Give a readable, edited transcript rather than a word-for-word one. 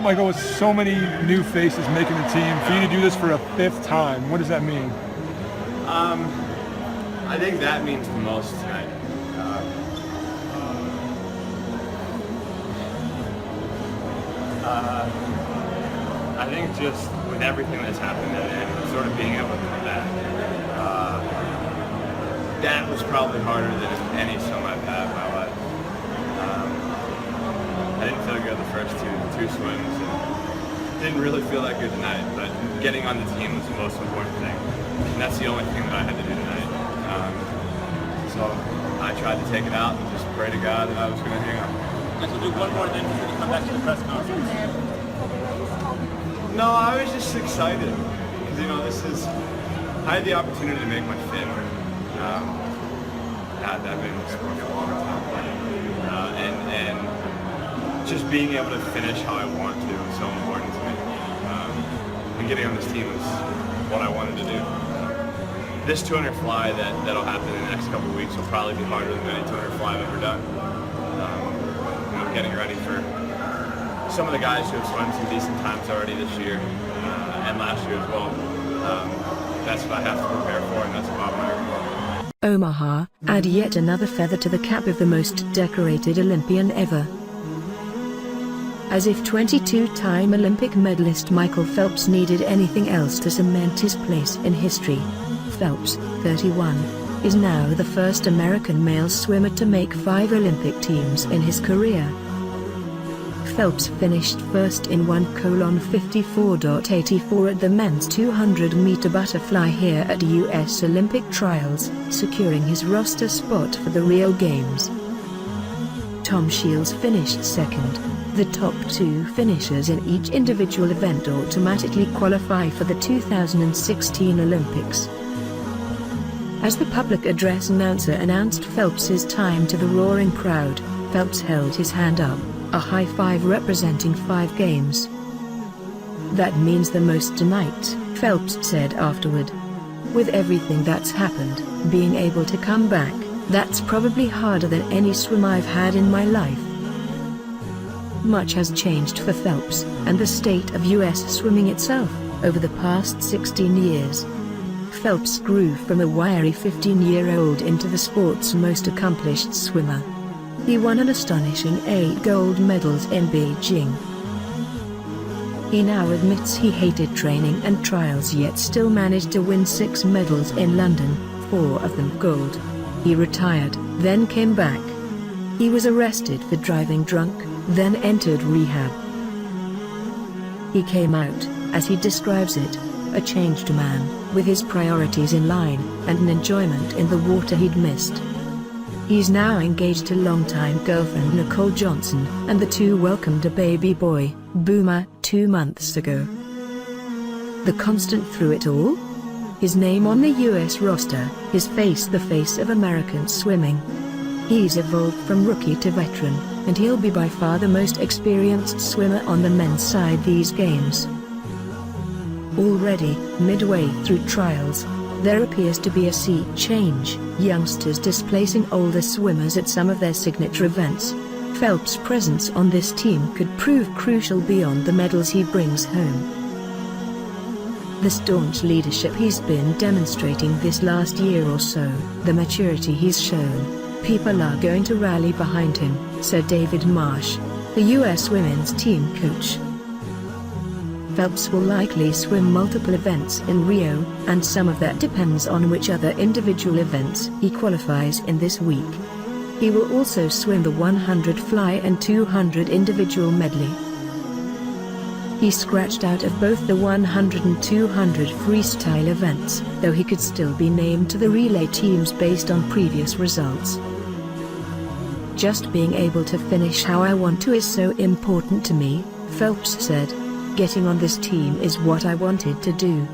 Michael, with so many new faces making the team, for you to do this for a 5th time, what does that mean? I think that means the most tonight. I think just with everything that's happened and sort of being able to come back, that was probably harder than any swim I've had in my life. I didn't feel good the first two swims, and didn't really feel that good tonight, but getting on the team was the most important thing. And that's the only thing that I had to do tonight. So I tried to take it out and just pray to God that I was going to hang on. I will do one more then before you come back to the press conference. No, I was just excited because, you know, I had the opportunity to make my fin. I've been in the sport for a long time. And just being able to finish how I want to is so important to me. And getting on this team is what I wanted to do. This 200 fly that'll happen in the next couple of weeks will probably be harder than any 200 fly I've ever done. You know, getting ready for some of the guys who have swum some decent times already this year and last year as well. That's what I have to prepare for, and that's about my report. OMAHA, add yet another feather to the cap of the most decorated Olympian ever. As if 22-time Olympic medalist Michael Phelps needed anything else to cement his place in history. Phelps, 31, is now the first American male swimmer to make 5 Olympic teams in his career. Phelps finished first in 1:54.84 at the men's 200-meter butterfly here at U.S. Olympic trials, securing his roster spot for the Rio Games. Tom Shields finished second. The top 2 finishers in each individual event automatically qualify for the 2016 Olympics. As the public address announcer announced Phelps's time to the roaring crowd, Phelps held his hand up, a high five representing 5 games. "That means the most tonight," Phelps said afterward. "With everything that's happened, being able to come back, that's probably harder than any swim I've had in my life." Much has changed for Phelps, and the state of U.S. swimming itself, over the past 16 years. Phelps grew from a wiry 15-year-old into the sport's most accomplished swimmer. He won an astonishing 8 gold medals in Beijing. He now admits he hated training and trials, yet still managed to win 6 medals in London, 4 of them gold. He retired, then came back. He was arrested for driving drunk, then entered rehab. He came out, as he describes it, a changed man, with his priorities in line, and an enjoyment in the water he'd missed. He's now engaged to longtime girlfriend Nicole Johnson, and the two welcomed a baby boy, Boomer, 2 months ago. The constant through it all? His name on the US roster, his face the face of American swimming. He's evolved from rookie to veteran, and he'll be by far the most experienced swimmer on the men's side these games. Already, midway through trials, there appears to be a sea change, youngsters displacing older swimmers at some of their signature events. Phelps' presence on this team could prove crucial beyond the medals he brings home. The staunch leadership he's been demonstrating this last year or so, the maturity he's shown, people are going to rally behind him, said David Marsh, the U.S. women's team coach. Phelps will likely swim multiple events in Rio, and some of that depends on which other individual events he qualifies in this week. He will also swim the 100 fly and 200 individual medley. He scratched out of both the 100 and 200 freestyle events, though he could still be named to the relay teams based on previous results. "Just being able to finish how I want to is so important to me," Phelps said. "Getting on this team is what I wanted to do.